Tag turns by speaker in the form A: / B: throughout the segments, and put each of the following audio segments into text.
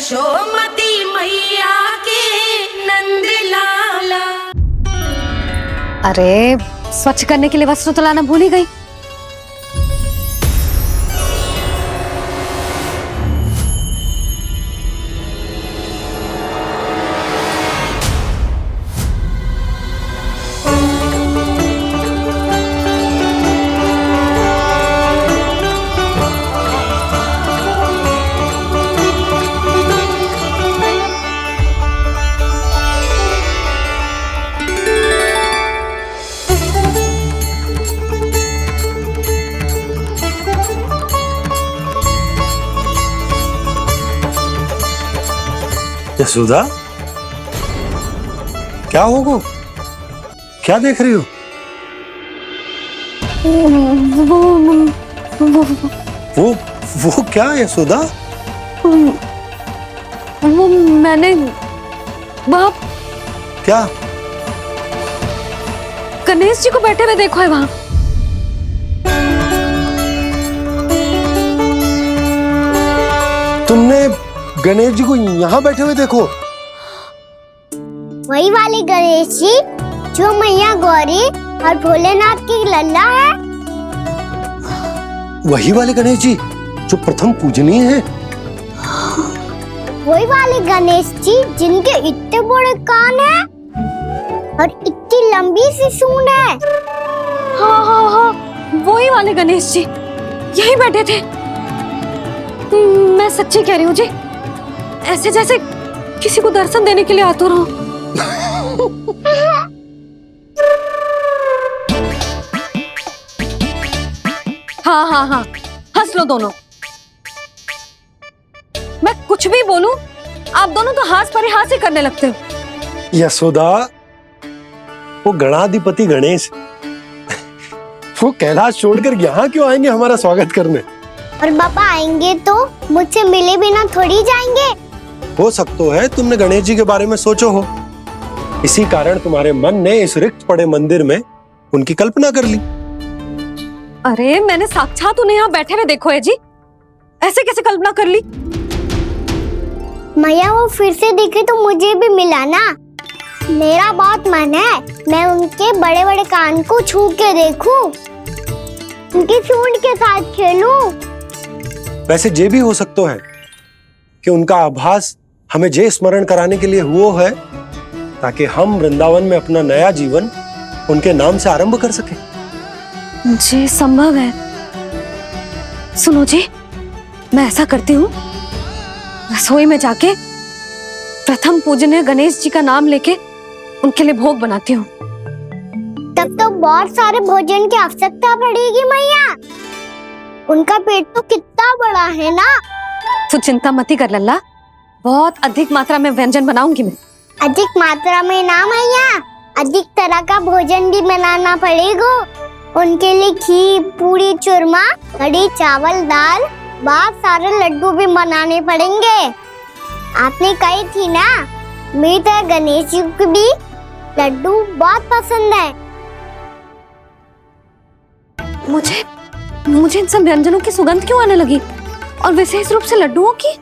A: यशोमती मैया के नंद लाला।
B: अरे स्वच्छ करने के लिए वस्त्र तो लाना भूल ही गई।
C: यशोदा, क्या होगा? क्या देख रही हो? वो क्या यशोदा?
B: वो मैंने बाप
C: क्या?
B: गणेश जी को बैठे हुए देखो है वहां।
C: तुमने गणेश जी को यहाँ बैठे हुए देखो?
D: वही वाले गणेश जी जो मैया गौरी और भोलेनाथ की लल्ला है।
C: वही वाले गणेश जी जो प्रथम पूजनीय हैं।
D: वही वाले गणेश जी जिनके इतने बड़े कान हैं और इतनी लंबी सी सूंड है।
B: हाँ हाँ हाँ, वही वाले गणेश जी यही बैठे थे। मैं सच्ची कह रही हूँ जी, ऐसे जैसे किसी को दर्शन देने के लिए आतुर हो। हाँ हाँ हाँ, हंस लो दोनों। मैं कुछ भी बोलूं, आप दोनों तो हाथ पर ही हाथ ही करने लगते हो।
C: यशोदा, वो गणाधिपति गणेश वो कैलाश छोड़कर यहाँ क्यों आएंगे हमारा स्वागत करने?
D: और पापा आएंगे तो मुझसे मिले बिना थोड़ी जाएंगे।
C: हो सकता है तुमने गणेश जी के बारे में सोचो हो, इसी कारण तुम्हारे मन ने इस रिक्त पड़े मंदिर में उनकी कल्पना कर ली।
B: अरे मैंने साक्षात उन्हें यहाँ बैठे हुए देखो है जी, ऐसे कैसे कल्पना कर ली?
D: मैया वो फिर से दिखे तो मुझे भी मिला ना। मेरा बहुत मन है मैं उनके बड़े बड़े कान को छू के देखूं, उनकी सूंड के साथ खेलूं।
C: वैसे ये भी हो सकता है कि उनका आभास हमें जे स्मरण कराने के लिए हुआ है ताकि हम वृंदावन में अपना नया जीवन उनके नाम से आरंभ कर सके।
B: जी संभव है। सुनो जी, मैं ऐसा करती हूँ, रसोई में जाके प्रथम पूजनीय गणेश जी का नाम लेके उनके लिए भोग बनाती हूँ।
D: तब तो बहुत सारे भोजन की आवश्यकता पड़ेगी मैया। उनका पेट तो कितना बड़ा है ना।
B: तू चिंता मत कर लल्ला, बहुत अधिक मात्रा में व्यंजन बनाऊंगी मैं।
D: अधिक मात्रा में ना मैया, अधिक तरह का भोजन भी बनाना पड़ेगा। उनके लिए खीर, पूरी, चूरमा, कढ़ी, चावल, दाल, बहुत सारे लड्डू भी बनाने पड़ेंगे। आपने कही थी ना, मेरी तरह गणेश जी को भी लड्डू बहुत पसंद है।
B: मुझे इन सब व्यंजनों की सुगंध क्यों आने लगी, और विशेष रूप से लड्डुओं की?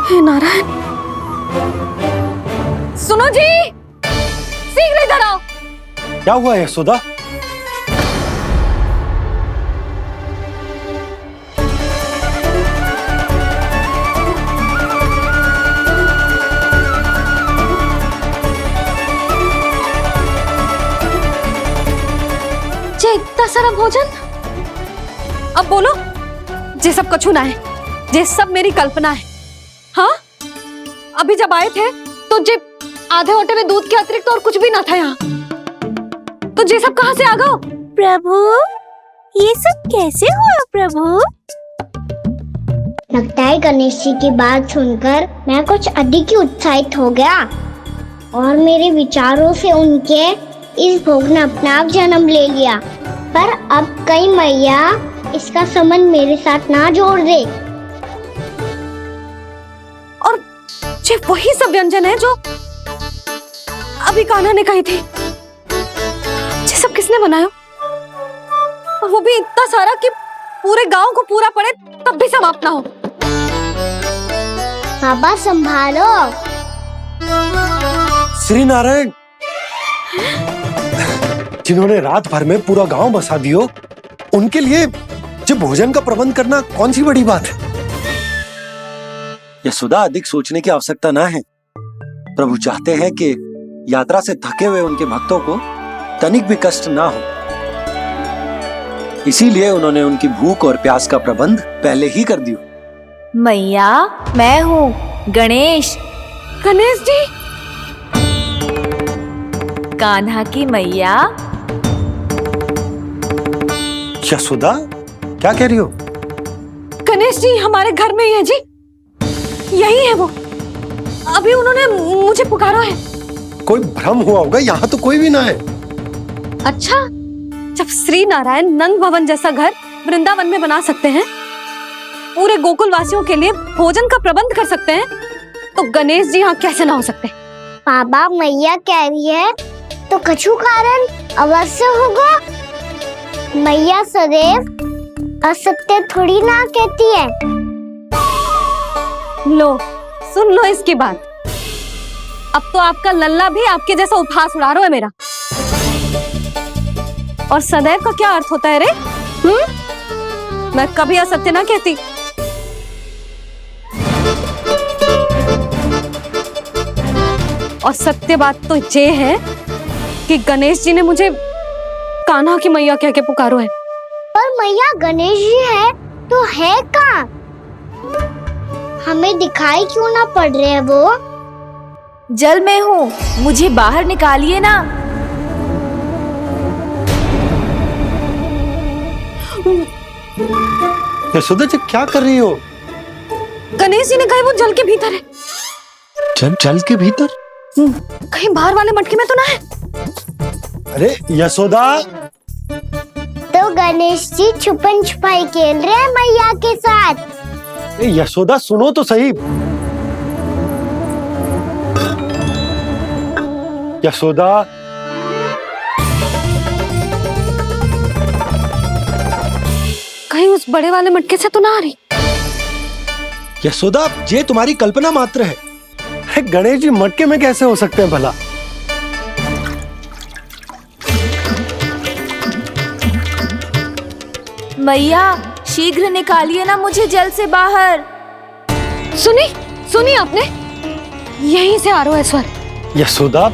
B: हे नारायण, सुनो जी, शीघ्र इधर आओ।
C: क्या हुआ यशोदा?
B: जे इतना सारा भोजन, अब बोलो, जे सब कछु ना है, जे सब मेरी कल्पना है। हाँ, अभी जब आए थे तो जे आधे ओटे में दूध के अतिरिक्त और कुछ भी ना था यहाँ, तो जे सब कहाँ से आ गए?
E: प्रभु, ये सब कैसे हुआ प्रभु?
D: लगता है गणेश जी की बात सुनकर मैं कुछ अधिक ही उत्साहित हो गया और मेरे विचारों से उनके इस भोग ने अपने आप जन्म ले लिया। पर अब कहीं मैया इसका संबंध मेरे साथ ना जोड़ दे।
B: और ये वही सब व्यंजन है जो अभी कान्हा ने कही थी। ये सब किसने बनाया? और वो भी इतना सारा कि पूरे गांव को पूरा पड़े तब भी समाप्त ना हो।
D: बाबा संभालो।
C: श्री नारायण, जिन्होंने रात भर में पूरा गांव बसा दियो, उनके लिए जो भोजन का प्रबंध करना कौन सी बड़ी बात है। यशोदा, अधिक सोचने की आवश्यकता ना है। प्रभु चाहते हैं कि यात्रा से थके हुए उनके भक्तों को तनिक भी कष्ट ना हो, इसीलिए उन्होंने उनकी भूख और प्यास का प्रबंध पहले ही कर दियो।
E: मैया, मैं हूँ गणेश।
B: गणेश जी,
E: कान्हा की मैया।
C: यशोदा, क्या कह रही हो?
B: गणेश जी हमारे घर में ही है जी, यही है वो। अभी उन्होंने मुझे पुकारा है।
C: कोई भ्रम हुआ होगा, यहाँ तो कोई भी ना है।
B: अच्छा, जब श्री नारायण नंद भवन जैसा घर वृंदावन में बना सकते हैं, पूरे गोकुल वासियों के लिए भोजन का प्रबंध कर सकते हैं, तो गणेश जी यहाँ कैसे ना हो सकते?
D: बाबा, मैया कह रही है तो कछु कारण अवश्य होगा। मैया सदैव असत्य थोड़ी ना कहती है।
B: लो, सुन लो इसकी बात। अब तो आपका लल्ला भी आपके जैसा उपहास उड़ा रहा है मेरा। और सदैव का क्या अर्थ होता है रे? मैं कभी असत्य ना कहती। और सत्य बात तो ये है कि गणेश जी ने मुझे कान्हा की मैया कह के पुकारो है।
D: पर मैया गणेश जी है तो है कहाँ? हमें दिखाई क्यों ना पड़ रहे हैं वो?
E: जल में हूँ, मुझे बाहर निकालिए ना।
C: यशोदा जी, क्या कर रही हो?
B: गणेश जी ने कहा वो जल के भीतर है।
C: जल के भीतर?
B: कहीं बाहर वाले मटके में तो ना है?
C: अरे यशोदा!
D: तो गणेश जी छुपन छुपाई खेल रहे हैं मैया के साथ।
C: यशोदा, सुनो तो सही। यशोदा,
B: कहीं उस बड़े वाले मटके से तो ना आ रही?
C: यशोदा, ये तुम्हारी कल्पना मात्र है। गणेश जी मटके में कैसे हो सकते हैं भला?
E: मैया, शीघ्र निकालिए ना मुझे जल से बाहर।
B: सुनी आपने? यहीं से आ रहा है स्वर।
C: यशोदा,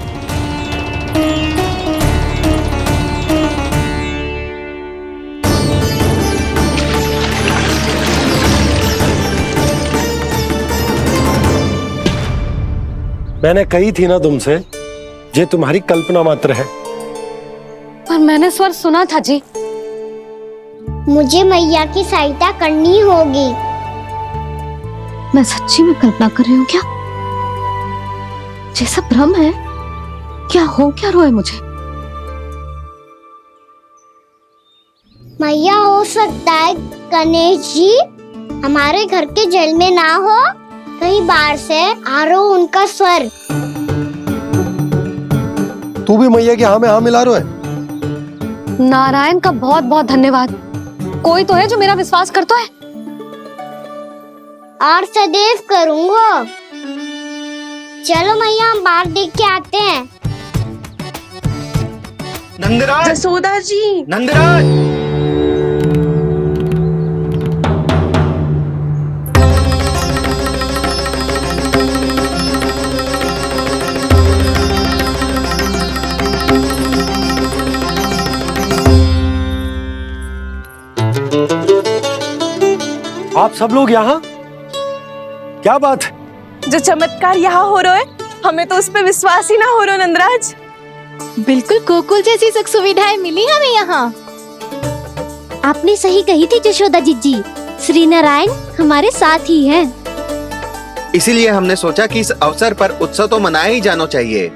C: मैंने कही थी ना तुमसे, ये तुम्हारी कल्पना मात्र है।
B: पर मैंने स्वर सुना था जी।
D: मुझे मैया की सहायता करनी होगी।
B: मैं सच्ची में कल्पना कर रही हूँ क्या? ये सब भ्रम है क्या? हो क्या रहा है मुझे?
D: मैया, हो सकता है गणेश जी हमारे घर के जल में ना हो, कहीं बाहर से आ रहा हो उनका स्वर।
C: तू भी मैया के हाँ में हाँ मिला रहा है।
B: नारायण का बहुत बहुत धन्यवाद। कोई तो है जो मेरा विश्वास करता है।
D: और सदैव करूंगा। चलो मैया, हम बाहर देख के आते हैं।
A: नंदराज, जसोदा जी,
C: नंदराज! आप सब लोग यहाँ? क्या बात है?
F: जो चमत्कार यहाँ हो रहा है, हमें तो उस पे विश्वास ही ना हो रहा नंदराज।
E: बिल्कुल गोकुल जैसी सुख सुविधाएं मिली हमें यहाँ।
D: आपने सही कही थी यशोदा जीजी, श्री नारायण हमारे साथ ही हैं।
G: इसीलिए हमने सोचा कि इस अवसर पर उत्सव तो मनाया ही जाना चाहिए।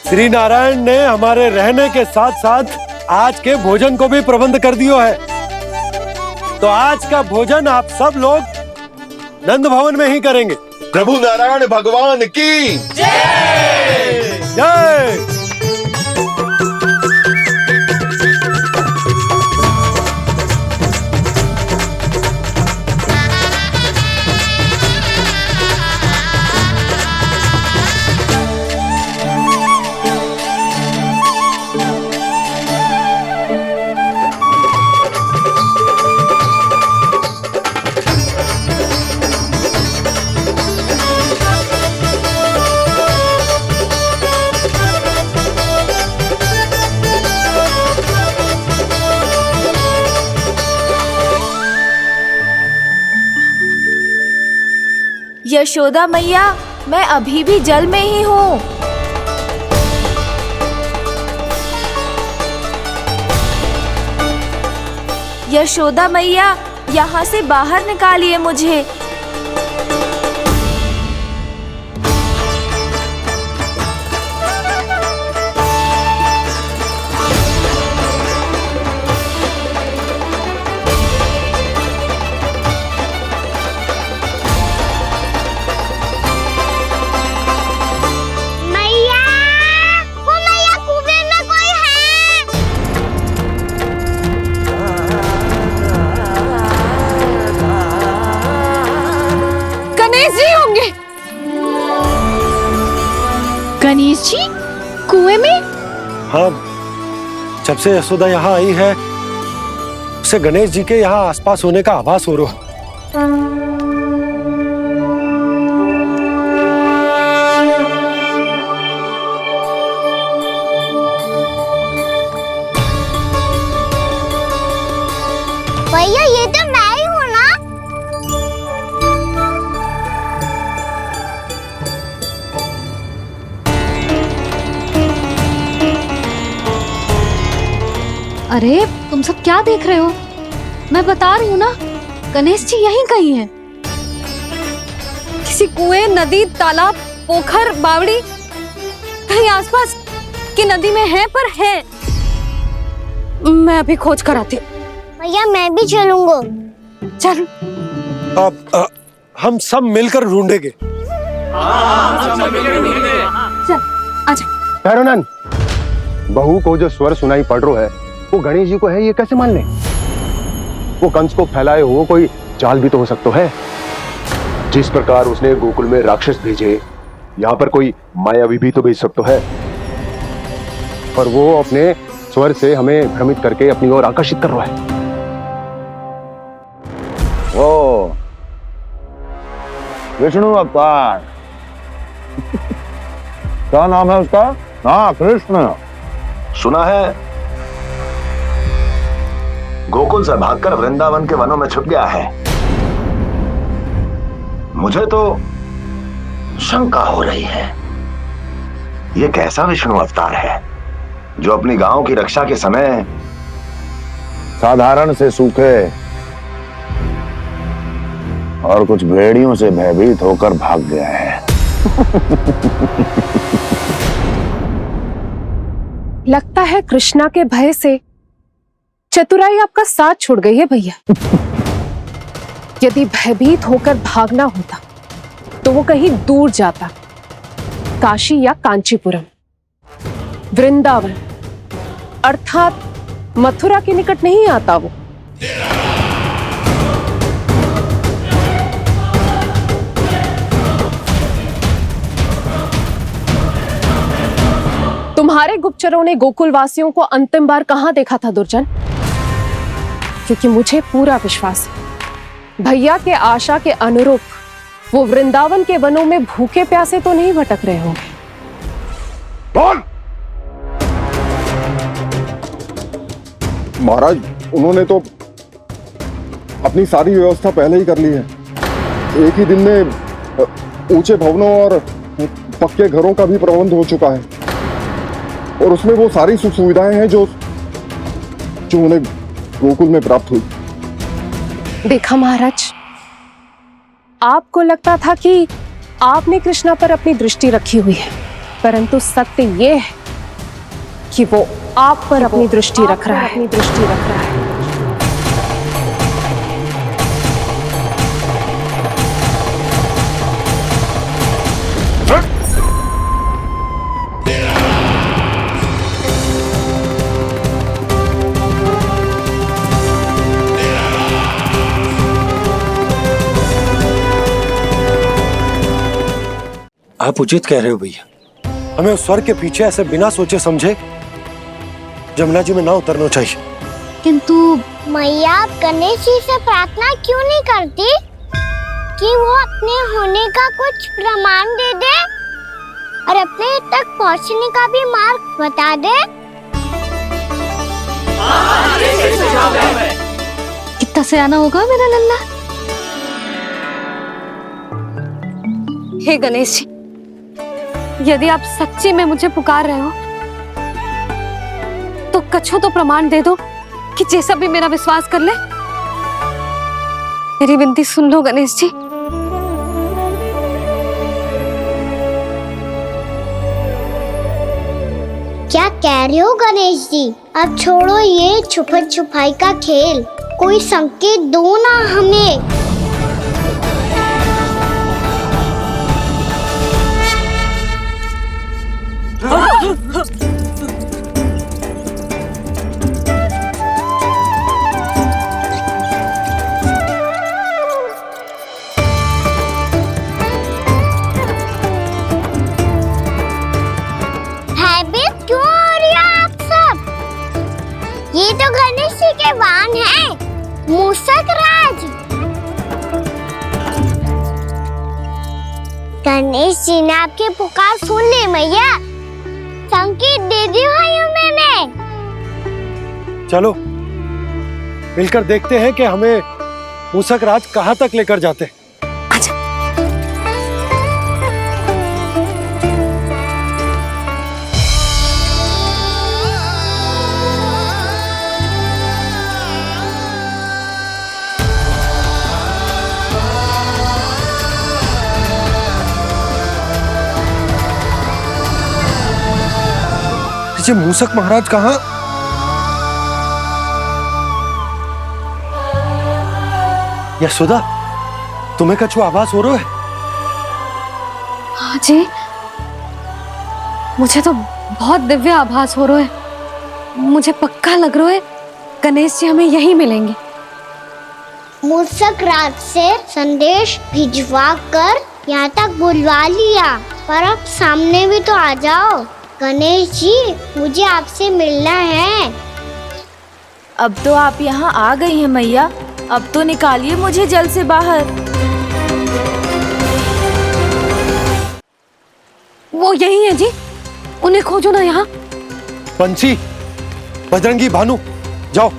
C: श्री नारायण ने हमारे रहने के साथ साथ आज के भोजन को भी प्रबंध कर दियो है। तो आज का भोजन आप सब लोग नंद भवन में ही करेंगे।
H: प्रभु नारायण भगवान की
C: जय जय।
E: यशोदा मैया, मैं अभी भी जल में ही हूँ। यशोदा मैया, यहाँ से बाहर निकालिए मुझे।
B: गणेश जी कुएं में?
C: हाँ, जब से यशोदा यहाँ आई है उसे गणेश जी के यहाँ आसपास होने का आभास हो रहा है।
D: भैया ये तो मैं ही हूँ ना।
B: अरे तुम सब क्या देख रहे हो? मैं बता रही हूँ ना, गणेश जी यहीं कहीं हैं। किसी कुएं, नदी, तालाब, पोखर, बावड़ी, कहीं आसपास की नदी में है, पर है। मैं अभी खोज कर आती हूँ।
D: भैया मैं भी चलूंगा।
B: चल।
C: अब हम सब मिलकर ढूंढेंगे।
B: चल आजा।
I: भैरवनाथ, बहू को जो स्वर सुनाई पड़ रहा है वो गणेश जी को है, ये कैसे मान ले? वो कंस को फैलाए हो कोई चाल भी तो हो सकता है। जिस प्रकार उसने गोकुल में राक्षस भेजे, यहाँ पर कोई मायावी भी तो भेज सकता है। पर वो अपने स्वर से हमें भ्रमित करके अपनी ओर आकर्षित कर रहा है।
H: ओ विष्णु अवतार। क्या नाम है उसका? हाँ, कृष्ण।
J: सुना है गोकुल से भागकर वृंदावन के वनों में छुप गया है। मुझे तो शंका हो रही है, ये कैसा विष्णु अवतार है जो अपनी गांव की रक्षा के समय
H: साधारण से सूखे और कुछ भेड़ियों से भयभीत होकर भाग गया है।
F: लगता है कृष्णा के भय से चतुराई आपका साथ छोड़ गई है भैया। यदि भयभीत होकर भागना होता तो वो कहीं दूर जाता, काशी या कांचीपुरम, वृंदावन अर्थात मथुरा के निकट नहीं आता वो। तुम्हारे गुप्तचरों ने गोकुल वासियों को अंतिम बार कहां देखा था दुर्जन? क्योंकि मुझे पूरा विश्वास है भैया के आशा के अनुरूप वो वृंदावन के वनों में भूखे प्यासे तो नहीं भटक रहे होंगे।
I: बोल! महाराज, उन्होंने तो अपनी सारी व्यवस्था पहले ही कर ली है। एक ही दिन में ऊंचे भवनों और पक्के घरों का भी प्रबंध हो चुका है और उसमें वो सारी सुख सुविधाएं हैं जो उन्हें गोकुल में प्राप्त हुई।
F: देखा महाराज, आपको लगता था कि आपने कृष्णा पर अपनी दृष्टि रखी हुई है, परंतु सत्य ये है कि वो आप पर अपनी दृष्टि रख रहा है।
C: आप उचित कह रहे हो भैया, हमें उस स्वर के पीछे ऐसे बिना सोचे समझे जमुना जी में ना उतरना चाहिए।
D: किंतु मैया, आप गणेश जी से प्रार्थना क्यों नहीं करती कि वो अपने होने का कुछ प्रमाण दे दे और अपने तक पहुंचने का भी मार्ग बता दे?
B: कितना सयाना होगा मेरा लल्ला। हे गणेश जी, यदि आप सच्ची में मुझे पुकार रहे हो तो कछु तो प्रमाण दे दो कि जैसा भी मेरा विश्वास कर ले। मेरी विनती सुन लो गणेश जी।
D: क्या कह रहे हो गणेश जी? अब छोड़ो ये छुपन छुपाई का खेल, कोई संकेत दो ना हमें। भयभीत क्यों हो रही हो आप सब? ये तो गणेश जी के वाहन हैं, मूषक राज। गणेश जी ने आपकी पुकार सुन ली मैया, संकेत दे दी भाइयों मैंने।
C: चलो मिलकर देखते हैं कि हमें मूषक राज कहाँ तक लेकर जाते हैं। मूषक महाराज कहाँ? यशोदा, तुम्हें कछु आभास हो रहा है?
B: हाँ जी, मुझे तो बहुत दिव्य आभास हो रहा है। मुझे पक्का लग रहा है गणेश जी हमें यहीं मिलेंगे।
D: मूषक राज से संदेश भिजवा कर यहाँ तक बुलवा लिया, पर अब सामने भी तो आ जाओ। गणेश जी, मुझे आपसे मिलना है।
E: अब तो आप यहाँ आ गई हैं मैया, अब तो निकालिए मुझे जल से बाहर।
B: वो यही है जी, उन्हें खोजो ना यहाँ।
C: पंछी, बजरंगी, भानु, जाओ।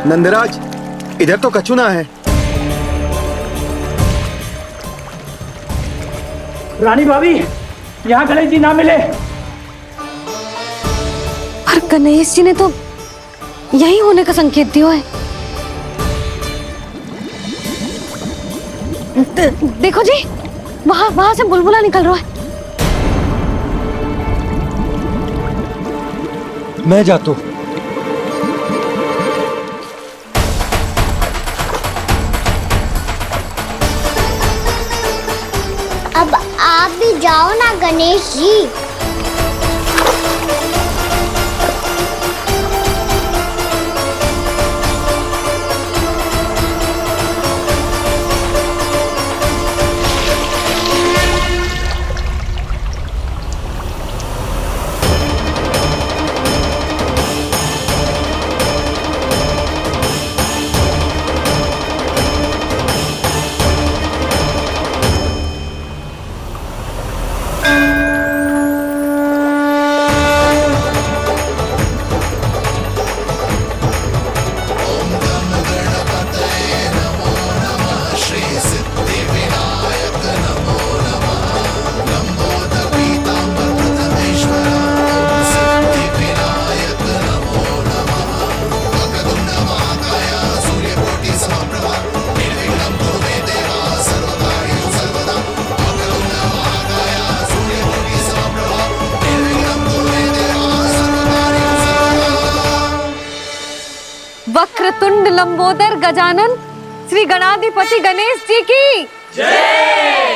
G: नंदराज, इधर तो कछु ना है।
K: रानी भाभी, यहाँ गणेश जी ना मिले।
B: पर गणेश जी ने तो यही होने का संकेत दिया है। देखो जी, वहां से बुलबुला निकल रहा है।
C: मैं जाता हूं।
D: अब आप भी जाओ ना गणेश जी।
B: लंबोदर गजानन श्री गणाधिपति गणेश जी की जय।